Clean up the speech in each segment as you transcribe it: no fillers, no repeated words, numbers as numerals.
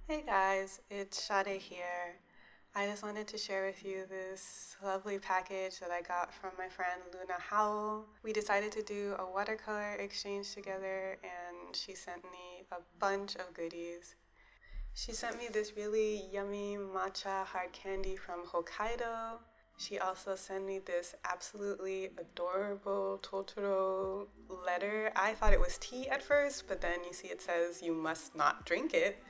Hey guys, it's Sadie here. I just wanted to share with you this lovely package that I got from my friend Luna Howell. We decided to do a watercolor exchange together and she sent me a bunch of goodies. She sent me this really yummy matcha hard candy from Hokkaido. She also sent me this absolutely adorable Totoro letter. I thought it was tea at first, but then you see it says you must not drink it.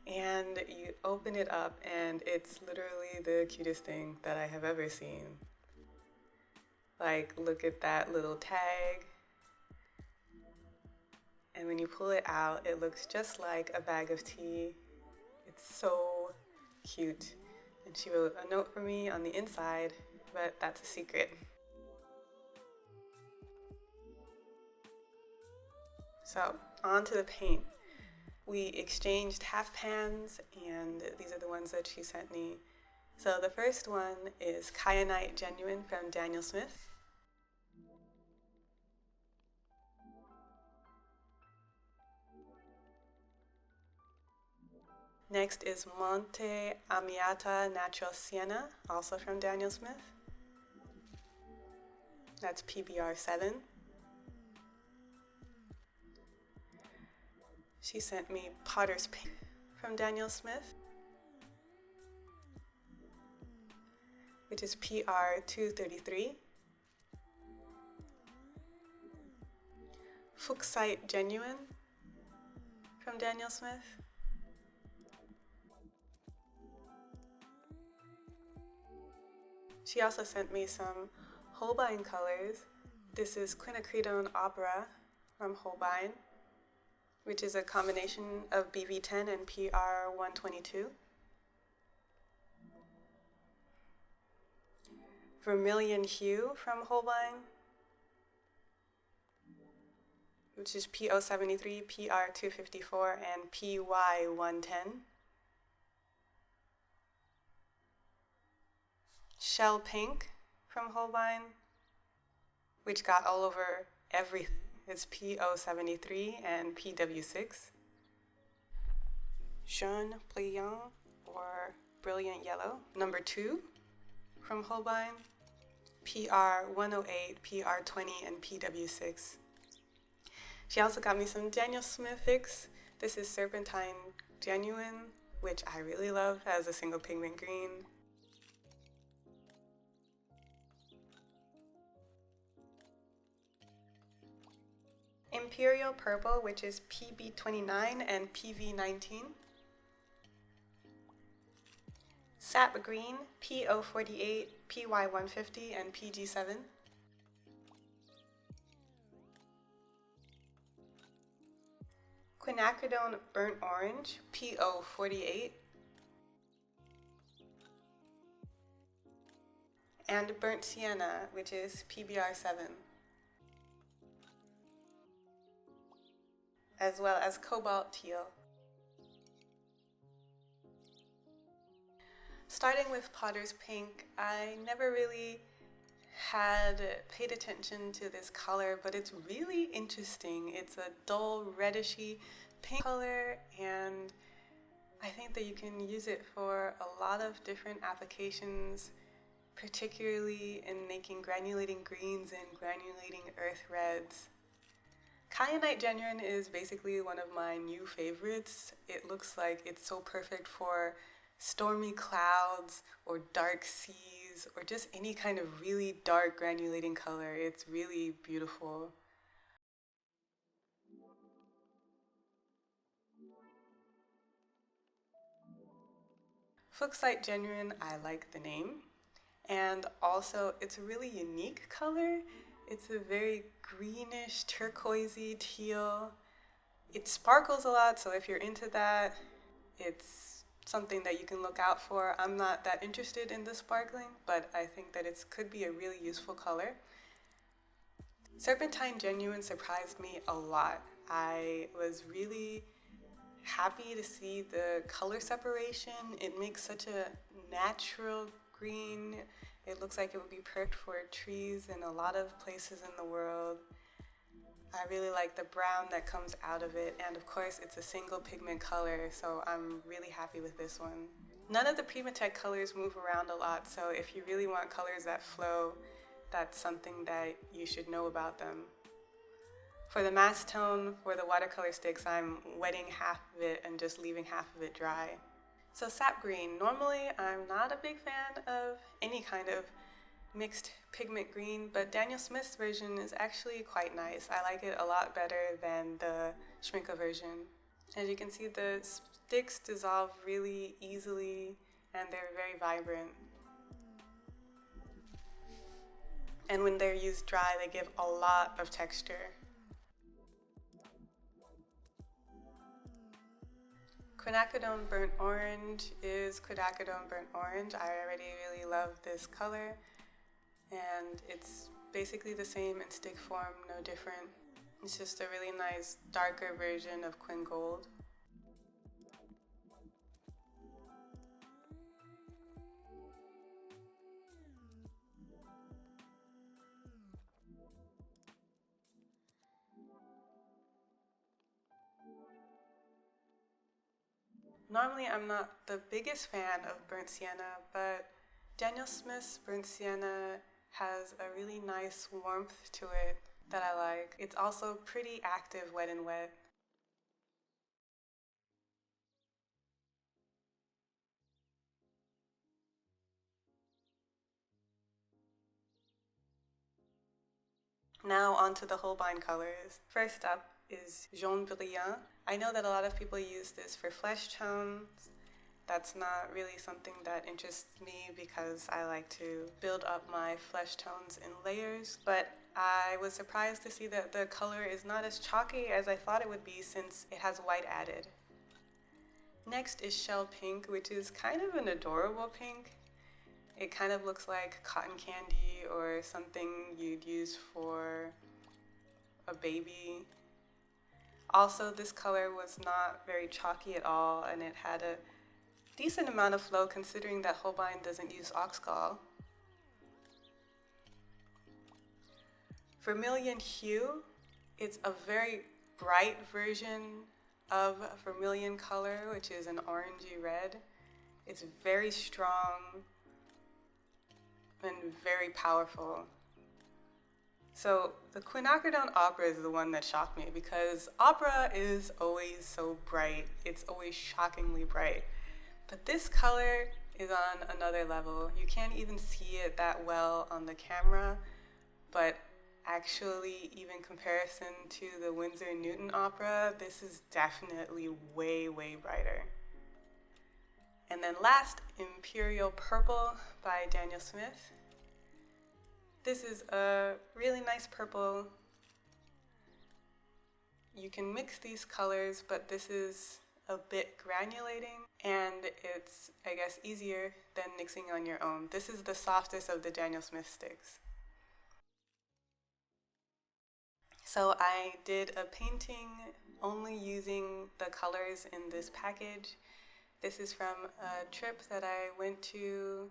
And you open it up and it's literally the cutest thing that I have ever seen. Like, look at that little tag. And when you pull it out, it looks just like a bag of tea. It's so cute. And she wrote a note for me on the inside, but that's a secret. So, on to the paint. We exchanged half pans, and these are the ones that she sent me. So the first one is Kyanite Genuine from Daniel Smith. Next is Monte Amiata Natural Sienna, also from Daniel Smith. That's PBR 7. She sent me Potter's Pink from Daniel Smith, which is PR 233. Fuchsite Genuine from Daniel Smith. She also sent me some Holbein colors. This is Quinacridone Opera from Holbein, which is a combination of BV10 and PR 122. Vermilion Hue from Holbein, which is PO73, PR 254, and PY 110. Shell Pink from Holbein, which got all over everything. It's PO73 and PW6. Jaune Brillant, or Brilliant Yellow, number 2 from Holbein, PR 108, PR 20, and PW6. She also got me some Daniel Smith fix. This is Serpentine Genuine, which I really love as a single pigment green. Imperial Purple, which is PB29 and PV19. Sap Green, PO48, PY150, and PG7. Quinacridone Burnt Orange, PO48. And Burnt Sienna, which is PBR7. As well as Cobalt Teal. Starting with Potter's Pink, I never really had paid attention to this color, but it's really interesting. It's a dull redishy pink color, and I think that you can use it for a lot of different applications, particularly in making granulating greens and granulating earth reds. Kyanite Genuine is basically one of my new favorites. It looks like it's so perfect for stormy clouds or dark seas or just any kind of really dark granulating color. It's really beautiful. Fuchsite Genuine, I like the name. And also, it's a really unique color. It's a very greenish, turquoisey teal. It sparkles a lot, so if you're into that, it's something that you can look out for. I'm not that interested in the sparkling, but I think that it could be a really useful color. Serpentine Genuine surprised me a lot. I was really happy to see the color separation. It makes such a natural green. It looks like it would be perfect for trees in a lot of places in the world. I really like the brown that comes out of it, and of course it's a single pigment color, so I'm really happy with this one. None of the Primatech colors move around a lot, so if you really want colors that flow, that's something that you should know about them. For the mass tone, for the watercolor sticks, I'm wetting half of it and just leaving half of it dry. So sap green, normally I'm not a big fan of any kind of mixed pigment green, but Daniel Smith's version is actually quite nice. I like it a lot better than the Schmincke version. As you can see, the sticks dissolve really easily and they're very vibrant. And when they're used dry, they give a lot of texture. Quinacridone Burnt Orange is Quinacridone Burnt Orange. I already really love this color, and it's basically the same in stick form, no different. It's just a really nice darker version of Quin Gold. Normally I'm not the biggest fan of burnt sienna, but Daniel Smith's burnt sienna has a really nice warmth to it that I like. It's also pretty active wet and wet. Now onto the Holbein colors. First up is Jaune Brillant. I know that a lot of people use this for flesh tones. That's not really something that interests me because I like to build up my flesh tones in layers, but I was surprised to see that the color is not as chalky as I thought it would be since it has white added. Next is Shell Pink, which is kind of an adorable pink. It kind of looks like cotton candy or something you'd use for a baby. Also, this color was not very chalky at all, and it had a decent amount of flow considering that Holbein doesn't use oxgall. Vermilion Hue, it's a very bright version of vermilion color, which is an orangey red. It's very strong and very powerful. So the Quinacridone Opera is the one that shocked me because opera is always so bright. It's always shockingly bright. But this color is on another level. You can't even see it that well on the camera, but actually, even comparison to the Winsor & Newton opera, this is definitely way, way brighter. And then last, Imperial Purple by Daniel Smith. This is a really nice purple. You can mix these colors, but this is a bit granulating, and it's, I guess, easier than mixing on your own. This is the softest of the Daniel Smith sticks. So I did a painting only using the colors in this package. This is from a trip that I went to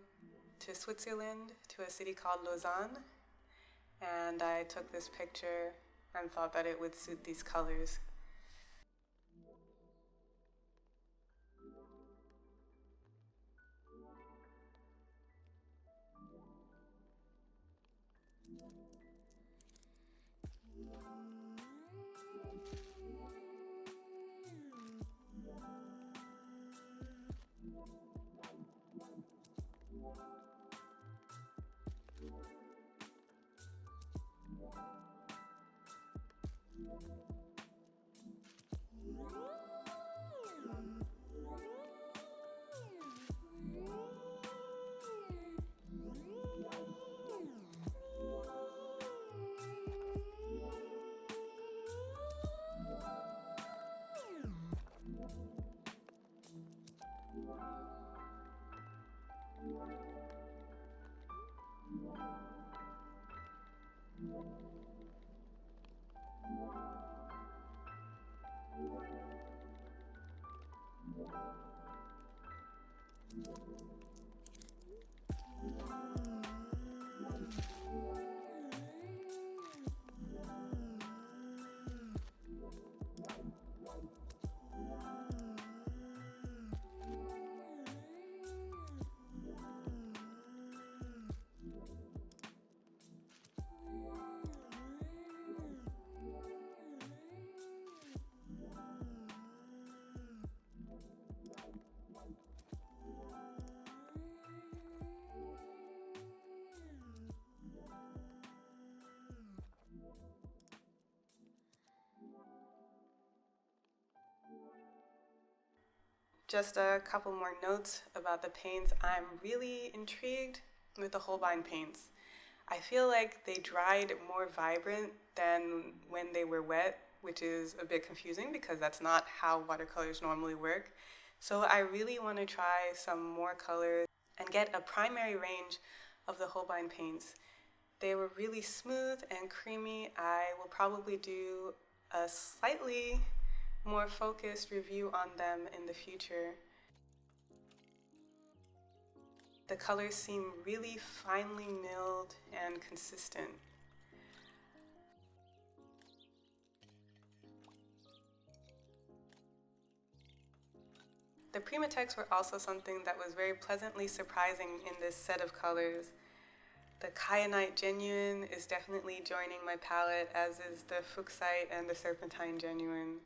Switzerland, to a city called Lausanne, and I took this picture and thought that it would suit these colors. Just a couple more notes about the paints. I'm really intrigued with the Holbein paints. I feel like they dried more vibrant than when they were wet, which is a bit confusing because that's not how watercolors normally work. So I really want to try some more colors and get a primary range of the Holbein paints. They were really smooth and creamy. I will probably do a slightly more focused review on them in the future. The colors seem really finely milled and consistent. The Primatex were also something that was very pleasantly surprising in this set of colors. The Kyanite Genuine is definitely joining my palette, as is the Fuchsite and the Serpentine Genuine.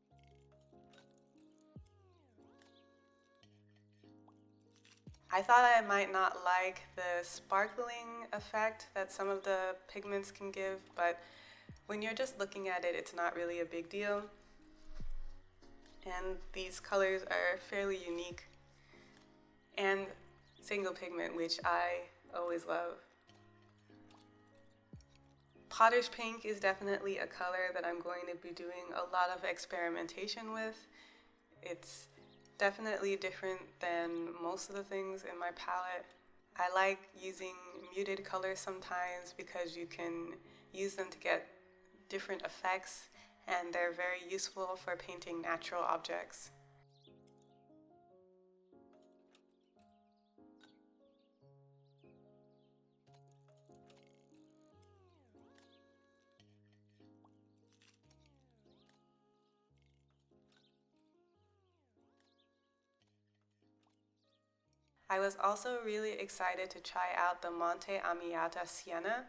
I thought I might not like the sparkling effect that some of the pigments can give, but when you're just looking at it, it's not really a big deal. And these colors are fairly unique and single pigment, which I always love. Potter's Pink is definitely a color that I'm going to be doing a lot of experimentation with. It's definitely different than most of the things in my palette. I like using muted colors sometimes because you can use them to get different effects, and they're very useful for painting natural objects. I was also really excited to try out the Monte Amiata Sienna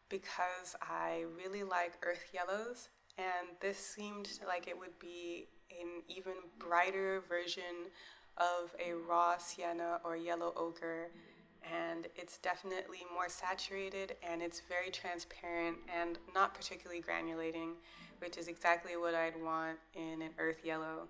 because I really like earth yellows, and this seemed like it would be an even brighter version of a raw sienna or yellow ochre, and it's definitely more saturated and it's very transparent and not particularly granulating, which is exactly what I'd want in an earth yellow.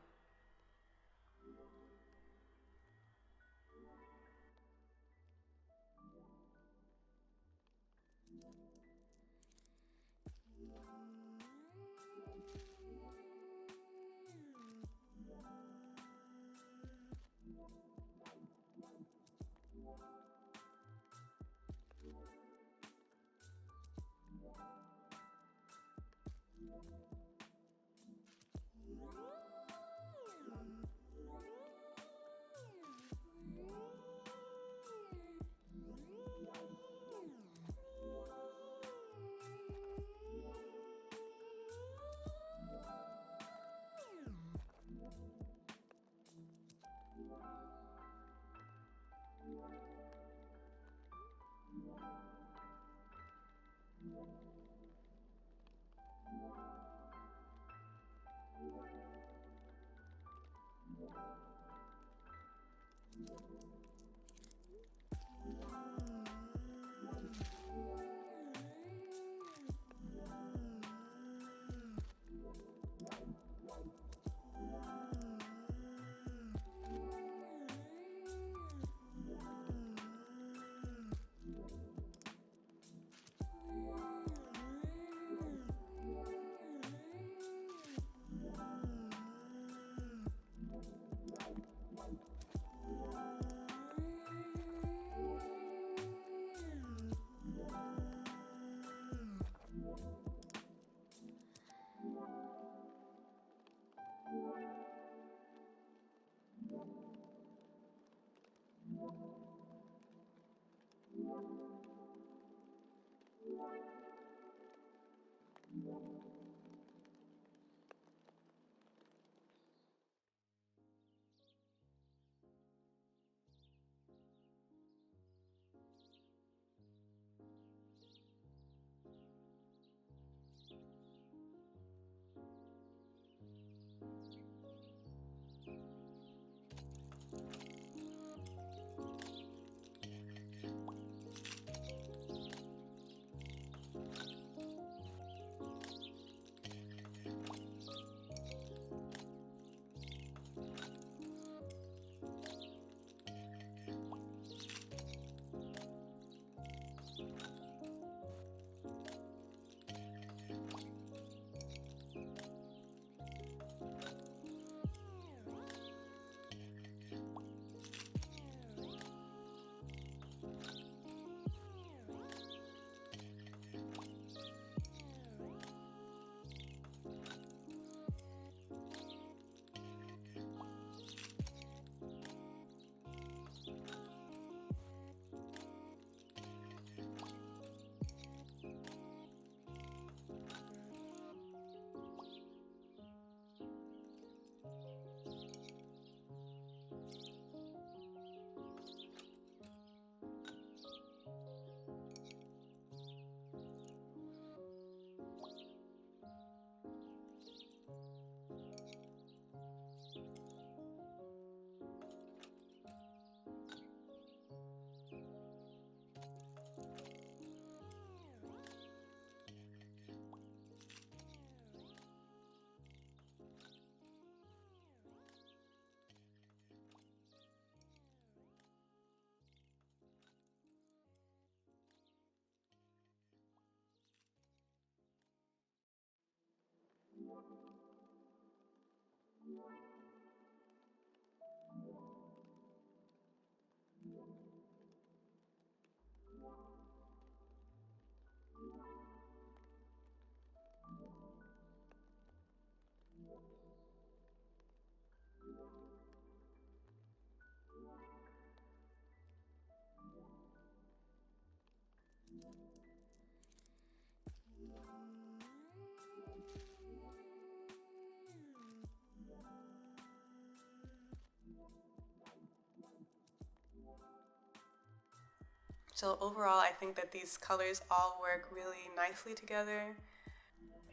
So overall, I think that these colors all work really nicely together,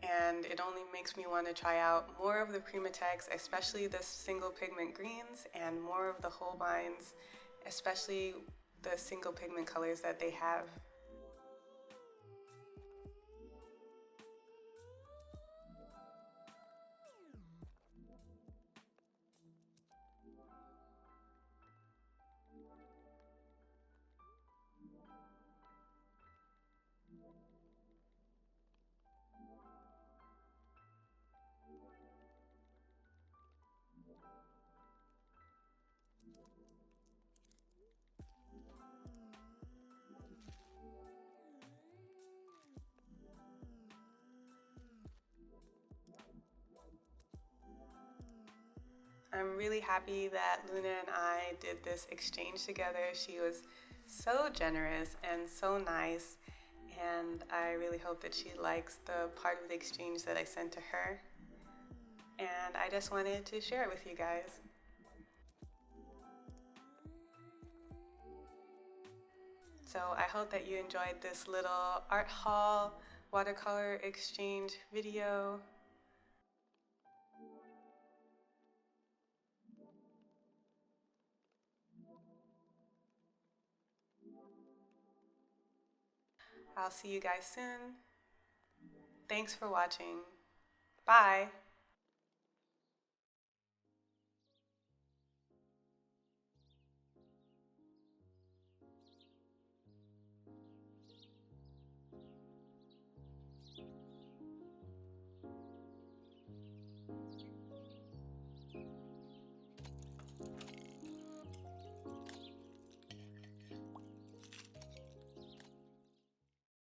and it only makes me want to try out more of the Primatex, especially the single pigment greens, and more of the Holbeins, especially the single pigment colors that they have. I'm really happy that Luna and I did this exchange together. She was so generous and so nice, and I really hope that she likes the part of the exchange that I sent to her. And I just wanted to share it with you guys. So I hope that you enjoyed this little art haul watercolor exchange video. I'll see you guys soon. Thanks for watching. Bye.